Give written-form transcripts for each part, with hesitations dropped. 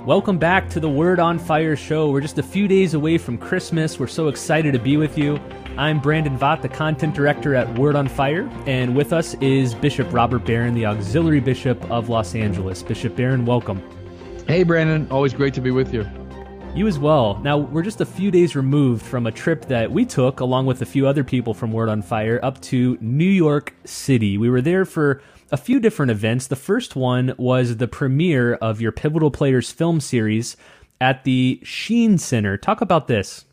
Welcome back to the Word on Fire show. We're just a few days away from Christmas. We're so excited to be with you. I'm Brandon Vaught, the content director at Word on Fire, and with us is Bishop Robert Barron, the auxiliary bishop of Los Angeles. Bishop Barron, welcome. Hey, Brandon. Always great to be with you. You as well. Now, we're just a few days removed from a trip that we took, along with a few other people from Word on Fire, up to New York City. We were there for a few different events. The first one was the premiere of your Pivotal Players film series at the Sheen Center. Talk about this.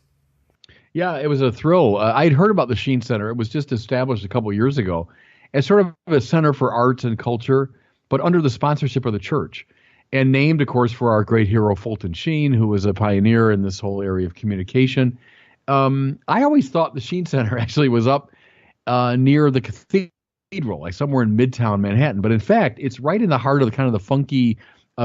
Yeah, it was a thrill. I'd heard about the Sheen Center. It was just established a couple years ago as sort of a center for arts and culture, but under the sponsorship of the church. And named, of course, for our great hero, Fulton Sheen, who was a pioneer in this whole area of communication. I always thought the Sheen Center actually was up near the cathedral, like somewhere in Midtown Manhattan. But in fact, it's right in the heart of the kind of the funky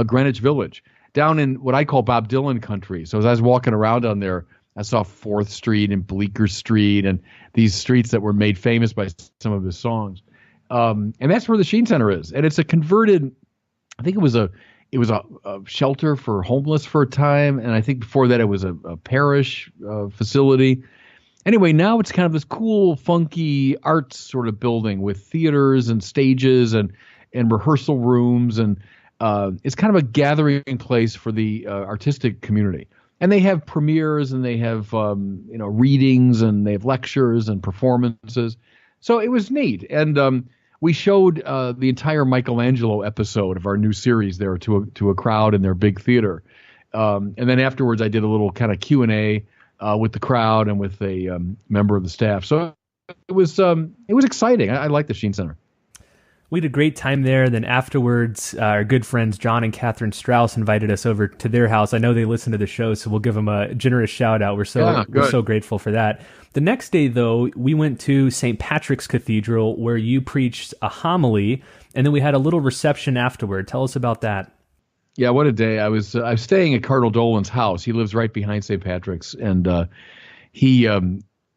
Greenwich Village, down in what I call Bob Dylan country. So as I was walking around on there, I saw 4th Street and Bleecker Street and these streets that were made famous by some of his songs. And that's where the Sheen Center is. And it's a converted, I think it was a shelter for homeless for a time. And I think before that it was a parish facility. Anyway, now it's kind of this cool, funky arts sort of building with theaters and stages and rehearsal rooms. And it's kind of a gathering place for the artistic community. And they have premieres and they have, readings and they have lectures and performances. So it was neat. And we showed the entire Michelangelo episode of our new series there to a crowd in their big theater. And then afterwards, I did a little kind of Q&A with the crowd and with a member of the staff. So it was exciting. I like the Sheen Center. We had a great time there. Then afterwards, our good friends John and Catherine Strauss invited us over to their house. I know they listen to the show, so we'll give them a generous shout out. We're so grateful for that. The next day, though, we went to St. Patrick's Cathedral, where you preached a homily, and then we had a little reception afterward. Tell us about that. Yeah, what a day. I was staying at Cardinal Dolan's house. He lives right behind St. Patrick's, and he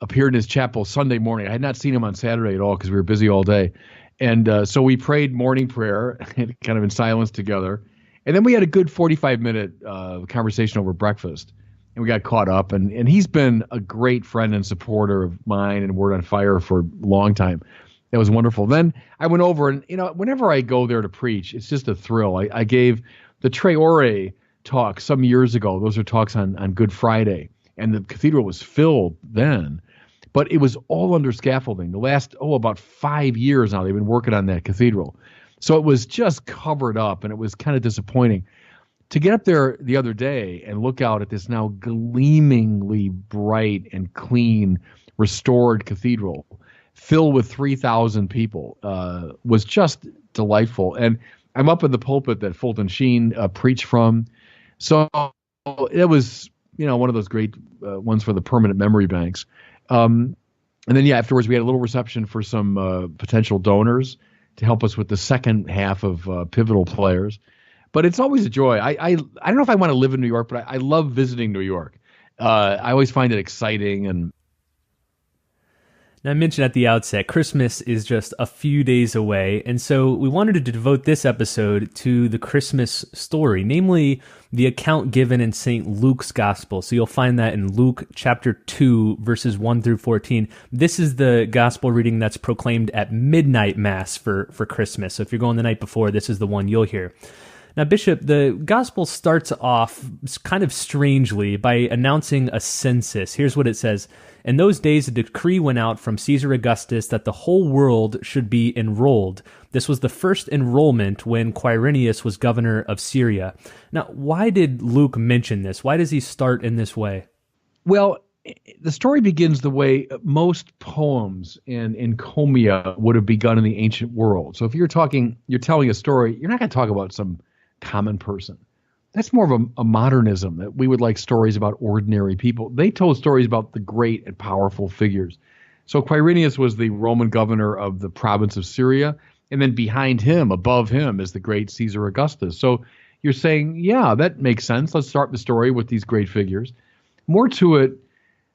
appeared in his chapel Sunday morning. I had not seen him on Saturday at all because we were busy all day. And so we prayed morning prayer kind of in silence together. And then we had a good 45-minute conversation over breakfast. And we got caught up. And he's been a great friend and supporter of mine and Word on Fire for a long time. That was wonderful. Then I went over and, whenever I go there to preach, it's just a thrill. I gave the Tre Ore talk some years ago. Those are talks on Good Friday. And the cathedral was filled then. But it was all under scaffolding. The last, about 5 years now, they've been working on that cathedral. So it was just covered up, and it was kind of disappointing. To get up there the other day and look out at this now gleamingly bright and clean, restored cathedral filled with 3,000 people was just delightful. And I'm up in the pulpit that Fulton Sheen preached from. So it was, one of those great ones for the permanent memory banks. And then, afterwards we had a little reception for some potential donors to help us with the second half of Pivotal Players. But it's always a joy. I don't know if I want to live in New York, but I love visiting New York. I always find it exciting. And now, I mentioned at the outset, Christmas is just a few days away, and so we wanted to devote this episode to the Christmas story, namely the account given in St. Luke's Gospel. So you'll find that in Luke chapter 2, verses 1 through 14. This is the Gospel reading that's proclaimed at midnight Mass for Christmas. So if you're going the night before, this is the one you'll hear. Now, Bishop, the Gospel starts off kind of strangely by announcing a census. Here's what it says. In those days, a decree went out from Caesar Augustus that the whole world should be enrolled. This was the first enrollment when Quirinius was governor of Syria. Now, why did Luke mention this? Why does he start in this way? Well, the story begins the way most poems and encomia would have begun in the ancient world. So if you're telling a story, you're not going to talk about some common person. That's more of a modernism, that we would like stories about ordinary people. They told stories about the great and powerful figures. So Quirinius was the Roman governor of the province of Syria, and then behind him, above him, is the great Caesar Augustus. So you're saying, yeah, that makes sense. Let's start the story with these great figures. More to it,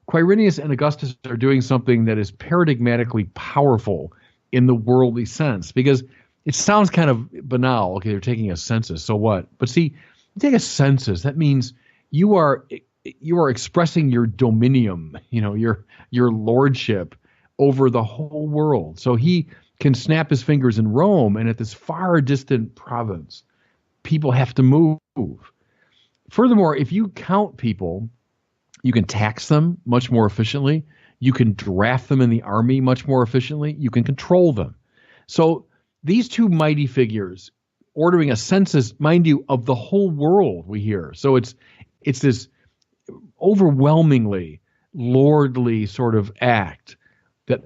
Quirinius and Augustus are doing something that is paradigmatically powerful in the worldly sense, because it sounds kind of banal. Okay, they're taking a census, so what? But see, You take a census. That means you are you are expressing your dominium, your lordship over the whole world. So he can snap his fingers in Rome, and at this far distant province, people have to move. Furthermore, if you count people, you can tax them much more efficiently. You can draft them in the army much more efficiently. You can control them. So these two mighty figures ordering a census, mind you, of the whole world, we hear. So it's this overwhelmingly lordly sort of act that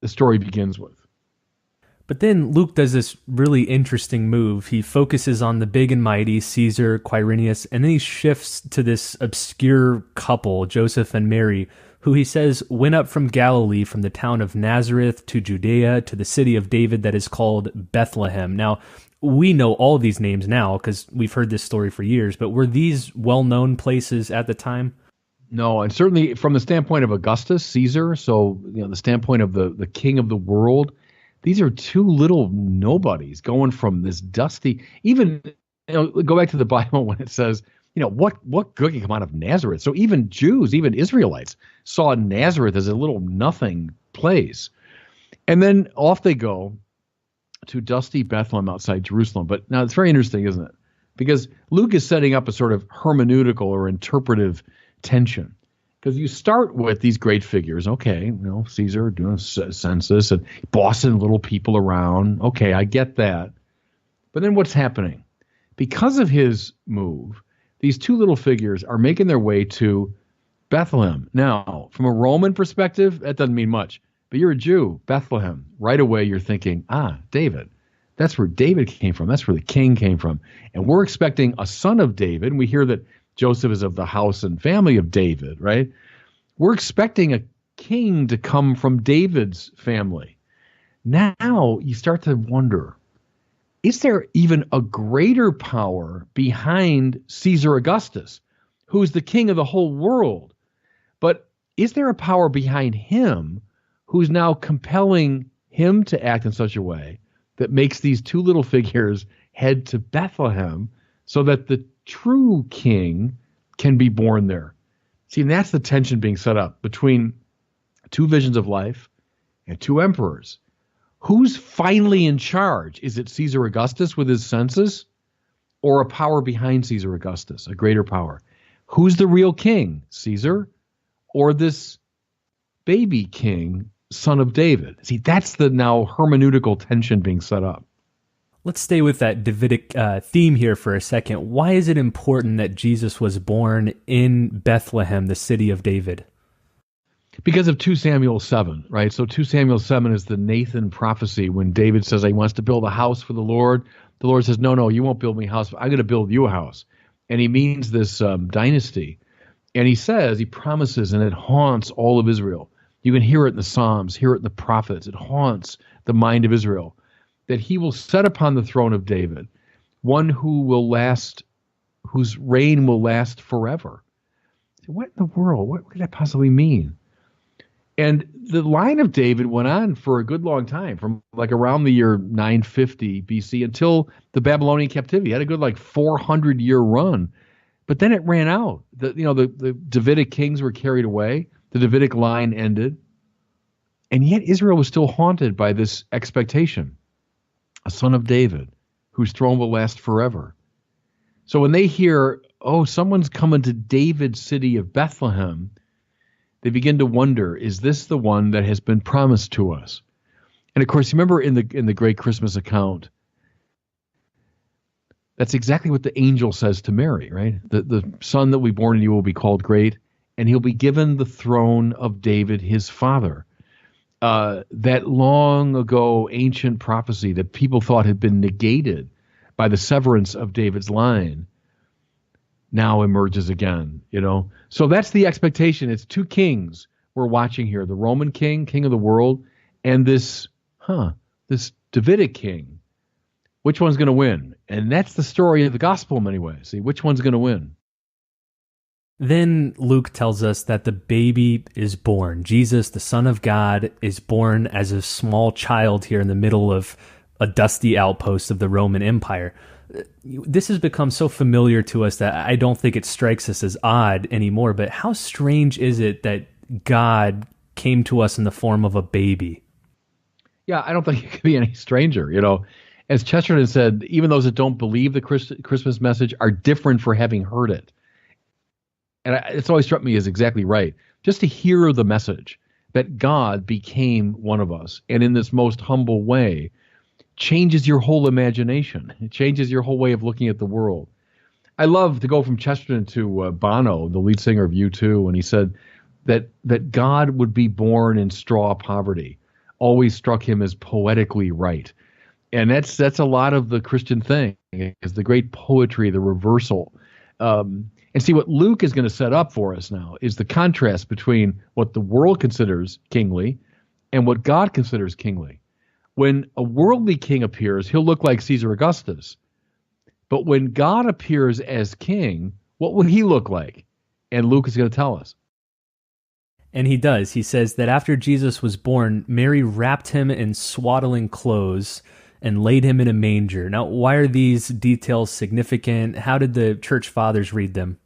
the story begins with. But then Luke does this really interesting move. He focuses on the big and mighty, Caesar, Quirinius, and then he shifts to this obscure couple, Joseph and Mary, who he says went up from Galilee, from the town of Nazareth to Judea, to the city of David that is called Bethlehem. Now, we know all these names now because we've heard this story for years, but were these well-known places at the time? No, and certainly from the standpoint of Augustus, Caesar, so the standpoint of the king of the world, these are two little nobodies going from this dusty, even, go back to the Bible when it says, what good can come out of Nazareth? So even Jews, even Israelites saw Nazareth as a little nothing place. And then off they go to dusty Bethlehem outside Jerusalem. But now it's very interesting, isn't it? Because Luke is setting up a sort of hermeneutical or interpretive tension. Because you start with these great figures. Okay, Caesar doing a census and bossing little people around. Okay, I get that. But then what's happening? Because of his move, these two little figures are making their way to Bethlehem. Now, from a Roman perspective, that doesn't mean much. But you're a Jew, Bethlehem. Right away, you're thinking, David. That's where David came from. That's where the king came from. And we're expecting a son of David. And we hear that Joseph is of the house and family of David, right? We're expecting a king to come from David's family. Now you start to wonder, is there even a greater power behind Caesar Augustus, who's the king of the whole world? But is there a power behind him who's now compelling him to act in such a way that makes these two little figures head to Bethlehem so that the true king can be born there? See, and that's the tension being set up between two visions of life and two emperors. Who's finally in charge? Is it Caesar Augustus with his census, or a power behind Caesar Augustus, a greater power? Who's the real king, Caesar, or this baby king, son of David? See, that's the now hermeneutical tension being set up. Let's stay with that Davidic theme here for a second. Why is it important that Jesus was born in Bethlehem, the city of David? Because of 2 Samuel 7, right? So 2 Samuel 7 is the Nathan prophecy when David says he wants to build a house for the Lord. The Lord says, no, you won't build me a house. I'm going to build you a house. And he means this dynasty. And he promises, and it haunts all of Israel. You can hear it in the Psalms, hear it in the prophets. It haunts the mind of Israel, that he will set upon the throne of David one who will last, whose reign will last forever. What in the world? What could that possibly mean? And the line of David went on for a good long time, from like around the year 950 BC until the Babylonian captivity. It had a good 400-year run. But then it ran out. The Davidic kings were carried away. The Davidic line ended. And yet Israel was still haunted by this expectation. A son of David whose throne will last forever. So when they hear, someone's coming to David's city of Bethlehem, they begin to wonder, is this the one that has been promised to us? And of course, remember in the great Christmas account, that's exactly what the angel says to Mary, right? The son that will be born in you will be called great, and he'll be given the throne of David, his father. That long ago ancient prophecy that people thought had been negated by the severance of David's line now emerges again, So that's the expectation. It's two kings we're watching here, the Roman king, king of the world, and this Davidic king. Which one's going to win? And that's the story of the gospel in many ways. See, which one's going to win? Then Luke tells us that the baby is born. Jesus, the Son of God, is born as a small child here in the middle of a dusty outpost of the Roman Empire. This has become so familiar to us that I don't think it strikes us as odd anymore. But how strange is it that God came to us in the form of a baby? Yeah, I don't think it could be any stranger. As Chesterton said, even those that don't believe the Christmas message are different for having heard it. And it's always struck me as exactly right. Just to hear the message that God became one of us, and in this most humble way, changes your whole imagination. It changes your whole way of looking at the world. I love to go from Chesterton to Bono, the lead singer of U2, when he said that God would be born in straw poverty always struck him as poetically right. And that's a lot of the Christian thing, is the great poetry, the reversal. And see, what Luke is going to set up for us now is the contrast between what the world considers kingly and what God considers kingly. When a worldly king appears, he'll look like Caesar Augustus. But when God appears as king, what would he look like? And Luke is going to tell us. And he does. He says that after Jesus was born, Mary wrapped him in swaddling clothes and laid him in a manger. Now, why are these details significant? How did the church fathers read them?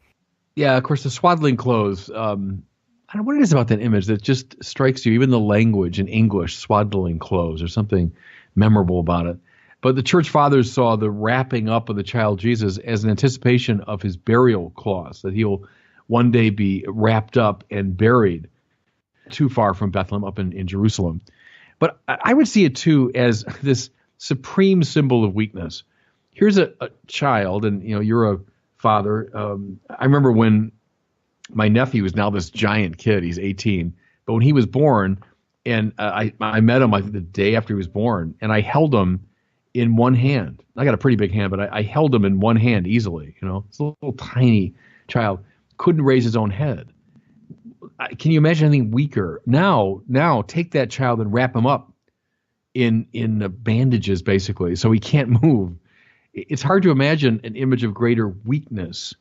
Yeah, of course, the swaddling clothes. I don't know what it is about that image that just strikes you. Even the language in English, swaddling clothes, or something memorable about it. But the church fathers saw the wrapping up of the child Jesus as an anticipation of his burial cloths, that he'll one day be wrapped up and buried too far from Bethlehem up in Jerusalem. But I would see it too as this supreme symbol of weakness. Here's a child, and you're a father. I remember when my nephew is now this giant kid. He's 18, but when he was born, and I met him, I think, the day after he was born, and I held him in one hand. I got a pretty big hand, but I held him in one hand easily. It's a little tiny child, couldn't raise his own head. Can you imagine anything weaker? Now take that child and wrap him up in bandages, basically, so he can't move. It's hard to imagine an image of greater weakness.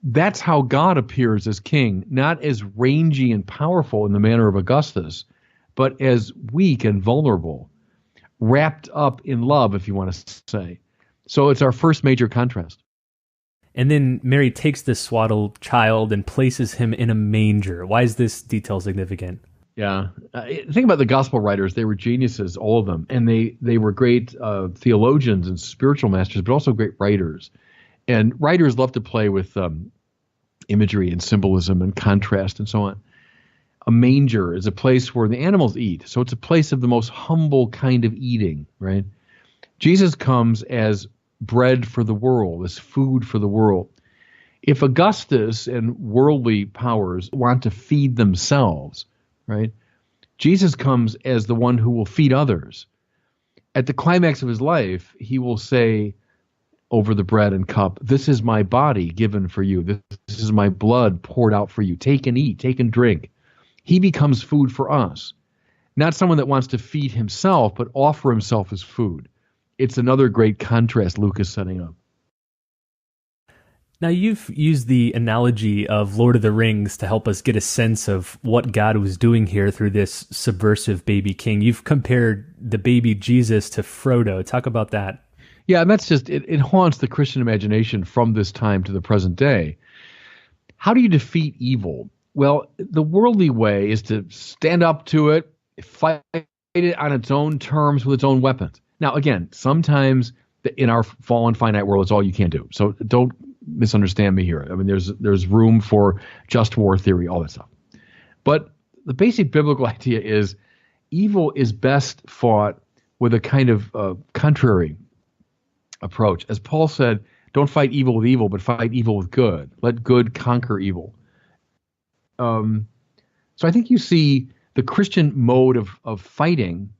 That's how God appears as king, not as rangy and powerful in the manner of Augustus, but as weak and vulnerable, wrapped up in love, if you want to say. So it's our first major contrast. And then Mary takes this swaddled child and places him in a manger. Why is this detail significant? Yeah. Think about the gospel writers. They were geniuses, all of them. And they were great theologians and spiritual masters, but also great writers. And writers love to play with imagery and symbolism and contrast and so on. A manger is a place where the animals eat. So it's a place of the most humble kind of eating, right? Jesus comes as bread for the world, as food for the world. If Augustus and worldly powers want to feed themselves, right, Jesus comes as the one who will feed others. At the climax of his life, he will say over the bread and cup, "This is my body given for you. This is my blood poured out for you. Take and eat, take and drink." He becomes food for us, not someone that wants to feed himself, but offer himself as food. It's another great contrast Luke is setting up. Now, you've used the analogy of Lord of the Rings to help us get a sense of what God was doing here through this subversive baby king. You've compared the baby Jesus to Frodo. Talk about that. Yeah, and that's just, it haunts the Christian imagination from this time to the present day. How do you defeat evil? Well, the worldly way is to stand up to it, fight it on its own terms with its own weapons. Now, again, sometimes in our fallen finite world, it's all you can do. So don't misunderstand me here. I mean, there's room for just war theory, all that stuff. But the basic biblical idea is evil is best fought with a kind of contrary approach. As Paul said, don't fight evil with evil, but fight evil with good. Let good conquer evil. So I think you see the Christian mode of fighting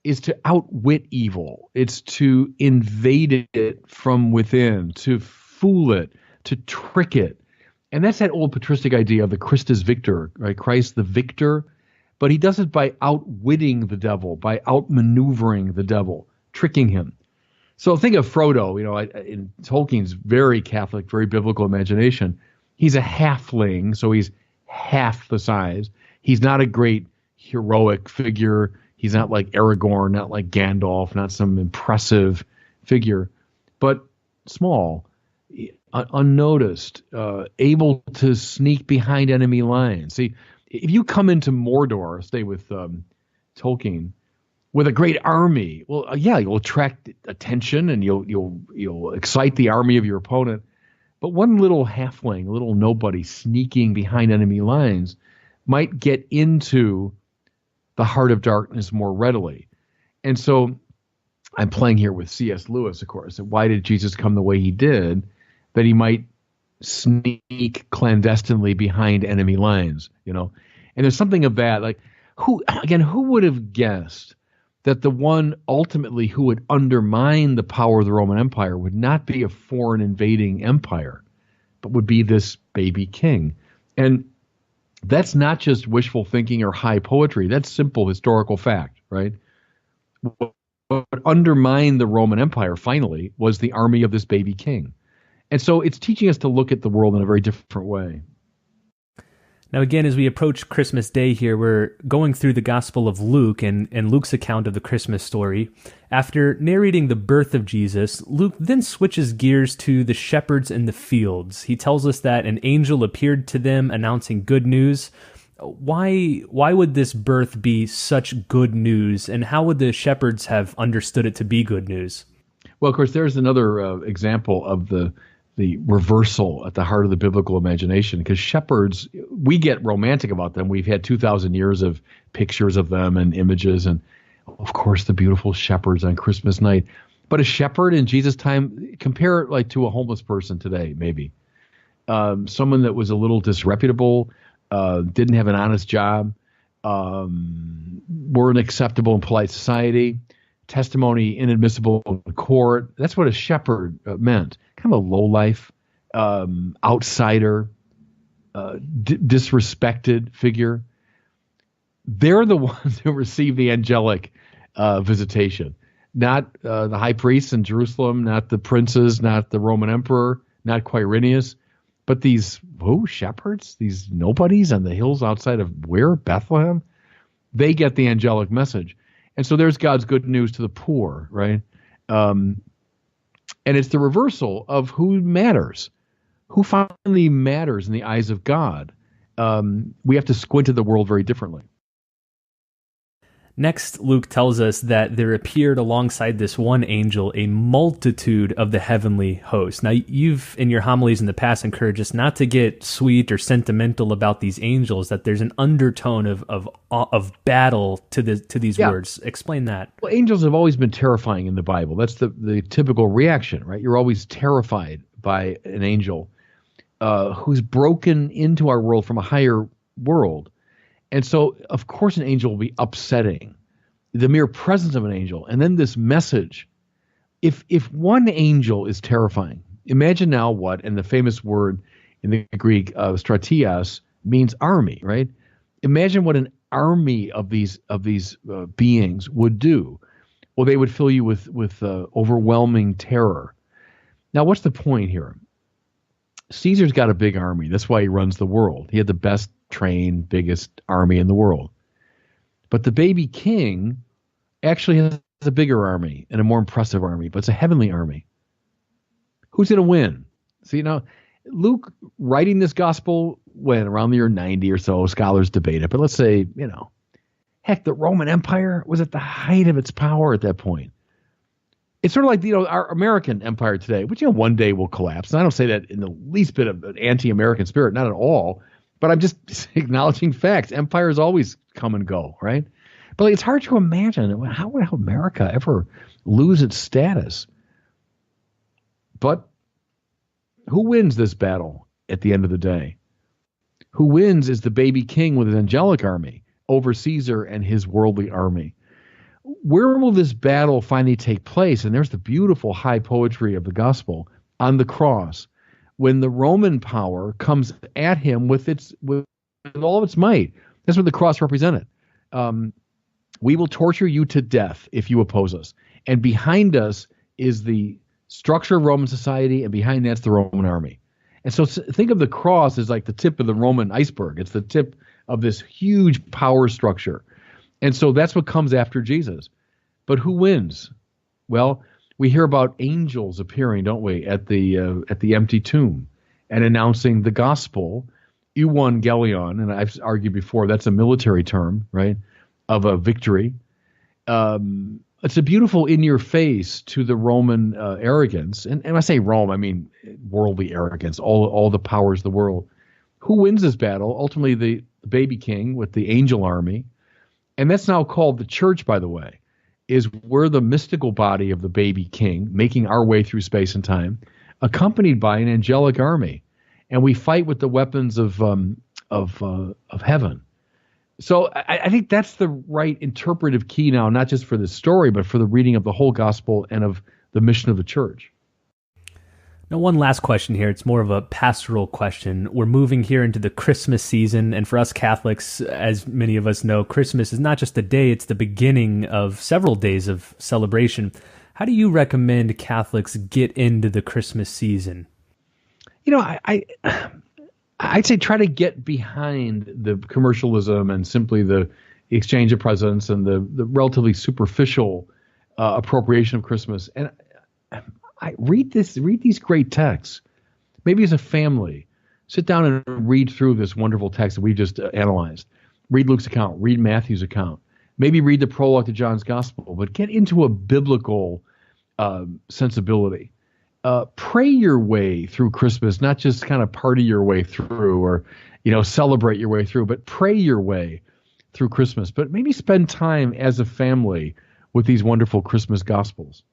is to outwit evil. It's to invade it from within, to fool it, to trick it. And that's that old patristic idea of the Christus Victor, right? Christ the victor. But he does it by outwitting the devil, by outmaneuvering the devil, tricking him. So think of Frodo, in Tolkien's very Catholic, very biblical imagination. He's a halfling, so he's half the size. He's not a great heroic figure. He's not like Aragorn, not like Gandalf, not some impressive figure, but small, unnoticed, able to sneak behind enemy lines. See, if you come into Mordor, stay with Tolkien, with a great army, well, yeah, you'll attract attention and you'll excite the army of your opponent. But one little halfling, a little nobody sneaking behind enemy lines might get into the heart of darkness more readily. And so I'm playing here with C.S. Lewis, of course. Why did Jesus come the way he did? That he might sneak clandestinely behind enemy lines, you know? And there's something of that. Like, who would have guessed that the one ultimately who would undermine the power of the Roman Empire would not be a foreign invading empire, but would be this baby king? And that's not just wishful thinking or high poetry. That's simple historical fact, right? What undermined the Roman Empire finally was the army of this baby king. And so it's teaching us to look at the world in a very different way. Now, again, as we approach Christmas Day here, we're going through the Gospel of Luke and Luke's account of the Christmas story. After narrating the birth of Jesus, Luke then switches gears to the shepherds in the fields. He tells us that an angel appeared to them announcing good news. Why would this birth be such good news, and how would the shepherds have understood it to be good news? Well, of course, there's another example of the reversal at the heart of the biblical imagination, because shepherds, we get romantic about them. We've had 2,000 years of pictures of them and images, and of course the beautiful shepherds on Christmas night. But a shepherd in Jesus' time, compare it like to a homeless person today, maybe. Someone that was a little disreputable, didn't have an honest job, weren't acceptable in polite society, testimony inadmissible in court. That's what a shepherd meant. Kind of a lowlife, outsider, disrespected figure. They're the ones who receive the angelic visitation, not the high priests in Jerusalem, not the princes, not the Roman emperor, not Quirinius, but these shepherds, these nobodies on the hills outside of where? Bethlehem? They get the angelic message. And so there's God's good news to the poor, right? And it's the reversal of who matters, who finally matters in the eyes of God. We have to squint at the world very differently. Next, Luke tells us that there appeared alongside this one angel a multitude of the heavenly host. Now, you've, in your homilies in the past, encouraged us not to get sweet or sentimental about these angels, that there's an undertone of battle to these words. Explain that. Well, angels have always been terrifying in the Bible. That's the typical reaction, right? You're always terrified by an angel who's broken into our world from a higher world. And so, of course, an angel will be upsetting, the mere presence of an angel. And then this message, if one angel is terrifying, imagine now what, and the famous word in the Greek, stratias, means army, right? Imagine what an army of these beings would do. Well, they would fill you with overwhelming terror. Now, what's the point here? Caesar's got a big army. That's why he runs the world. He had the best trained, biggest army in the world. But the baby king actually has a bigger army and a more impressive army, but it's a heavenly army. Who's going to win? See, now, Luke writing this gospel when around the year 90 or so, scholars debate it, but let's say, heck, the Roman Empire was at the height of its power at that point. It's sort of like, our American empire today, which, one day will collapse. And I don't say that in the least bit of an anti-American spirit, not at all. But I'm just acknowledging facts. Empires always come and go, right? But it's hard to imagine, how would America ever lose its status? But who wins this battle at the end of the day? Who wins is the baby king with his angelic army over Caesar and his worldly army. Where will this battle finally take place? And there's the beautiful high poetry of the gospel on the cross, when the Roman power comes at him with all of its might. That's what the cross represented. We will torture you to death if you oppose us. And behind us is the structure of Roman society, and behind that's the Roman army. And so think of the cross as like the tip of the Roman iceberg. It's the tip of this huge power structure. And so that's what comes after Jesus. But who wins? Well, we hear about angels appearing, don't we, at the empty tomb and announcing the gospel, euangelion, and I've argued before that's a military term, right, of a victory. It's a beautiful in your face to the Roman arrogance, and when I say Rome, I mean worldly arrogance, all the powers of the world. Who wins this battle? Ultimately, the baby king with the angel army, and that's now called the church, by the way. Is we're the mystical body of the baby king, making our way through space and time, accompanied by an angelic army, and we fight with the weapons of heaven. So I think that's the right interpretive key now, not just for the story, but for the reading of the whole gospel and of the mission of the church. Now, one last question here. It's more of a pastoral question. We're moving here into the Christmas season, and for us Catholics, as many of us know, Christmas is not just a day, it's the beginning of several days of celebration. How do you recommend Catholics get into the Christmas season? You know, I'd say try to get behind the commercialism and simply the exchange of presents and the relatively superficial appropriation of Christmas. And I read these great texts. Maybe as a family, sit down and read through this wonderful text that we just analyzed. Read Luke's account, read Matthew's account, maybe read the prologue to John's gospel, but get into a biblical sensibility. Pray your way through Christmas, not just kind of party your way through or, celebrate your way through, but pray your way through Christmas. But maybe spend time as a family with these wonderful Christmas gospels.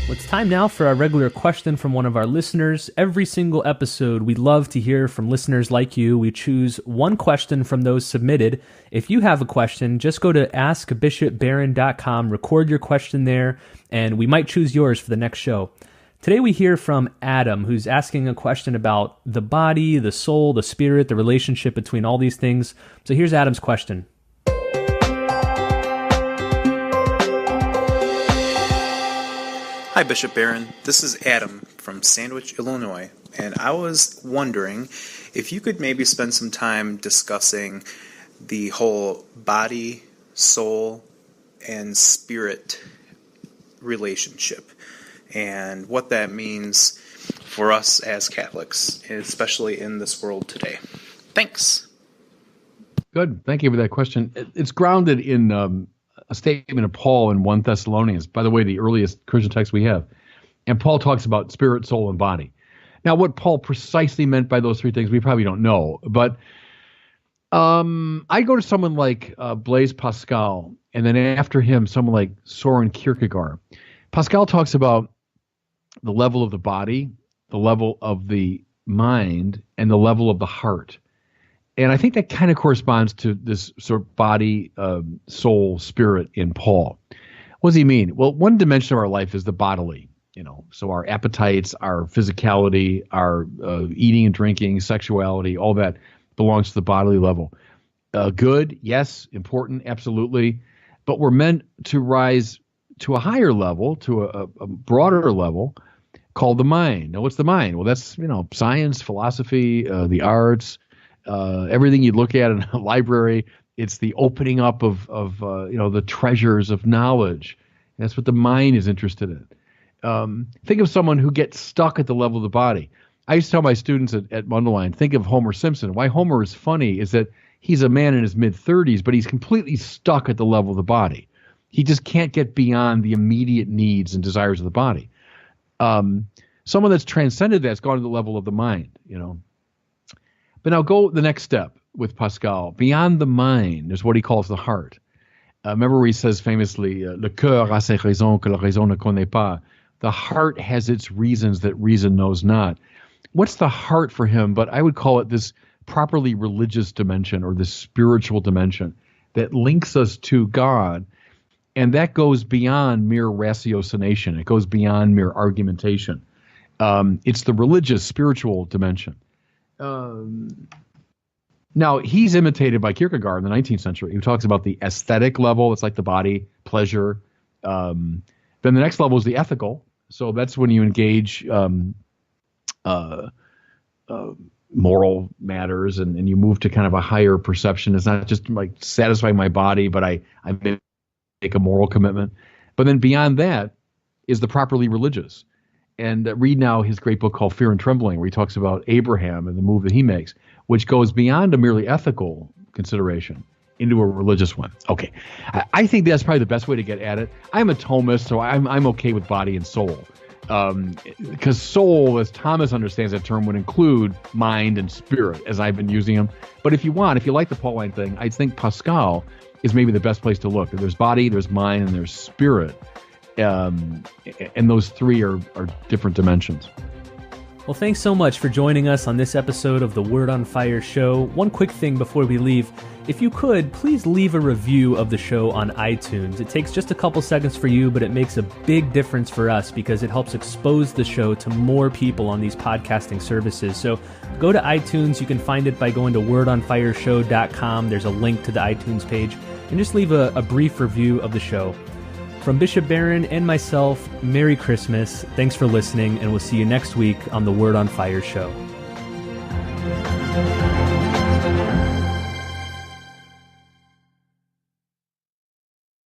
It's time now for our regular question from one of our listeners. Every single episode, we love to hear from listeners like you. We choose one question from those submitted. If you have a question, just go to askbishopbarron.com, record your question there, and we might choose yours for the next show. Today we hear from Adam, who's asking a question about the body, the soul, the spirit, the relationship between all these things. So here's Adam's question. Hi, Bishop Barron. This is Adam from Sandwich, Illinois, and I was wondering if you could maybe spend some time discussing the whole body, soul, and spirit relationship and what that means for us as Catholics, especially in this world today. Thanks. Good. Thank you for that question. It's grounded in a statement of Paul in 1 Thessalonians, by the way, the earliest Christian text we have. And Paul talks about spirit, soul, and body. Now, what Paul precisely meant by those three things, we probably don't know. But I go to someone like Blaise Pascal, and then after him, someone like Soren Kierkegaard. Pascal talks about the level of the body, the level of the mind, and the level of the heart. And I think that kind of corresponds to this sort of body, soul, spirit in Paul. What does he mean? Well, one dimension of our life is the bodily, so our appetites, our physicality, our eating and drinking, sexuality, all that belongs to the bodily level. Good, yes, important, absolutely. But we're meant to rise to a higher level, to a broader level called the mind. Now, what's the mind? Well, that's, science, philosophy, the arts, everything you look at in a library. It's the opening up of the treasures of knowledge. That's what the mind is interested in. Think of someone who gets stuck at the level of the body. I used to tell my students at Mundelein, think of Homer Simpson. Why Homer is funny is that he's a man in his mid-30s, but he's completely stuck at the level of the body. He just can't get beyond the immediate needs and desires of the body. Someone that's transcended that's gone to the level of the mind, But now go the next step with Pascal. Beyond the mind is what he calls the heart. Remember where he says famously, le cœur a ses raisons que la raison ne connaît pas. The heart has its reasons that reason knows not. What's the heart for him? But I would call it this properly religious dimension or this spiritual dimension that links us to God. And that goes beyond mere ratiocination. It goes beyond mere argumentation. It's the religious, spiritual dimension. Now, he's imitated by Kierkegaard in the 19th century, who talks about the aesthetic level. It's like the body, pleasure. Then the next level is the ethical. So that's when you engage uh, moral matters, and you move to kind of a higher perception. It's not just like satisfying my body, but I make a moral commitment. But then beyond that is the properly religious. And read now his great book called Fear and Trembling, where he talks about Abraham and the move that he makes, which goes beyond a merely ethical consideration into a religious one. Okay, I think that's probably the best way to get at it. I'm a Thomist, so I'm okay with body and soul. Because soul, as Thomas understands that term, would include mind and spirit, as I've been using them. But if you like the Pauline thing, I think Pascal is maybe the best place to look. There's body, there's mind, and there's spirit. And those three are different dimensions. Well, thanks so much for joining us on this episode of the Word on Fire show. One quick thing before we leave. If you could, please leave a review of the show on iTunes. It takes just a couple seconds for you, but it makes a big difference for us because it helps expose the show to more people on these podcasting services. So go to iTunes. You can find it by going to wordonfireshow.com. There's a link to the iTunes page. And just leave a brief review of the show. From Bishop Barron and myself, Merry Christmas. Thanks for listening, and we'll see you next week on the Word on Fire show.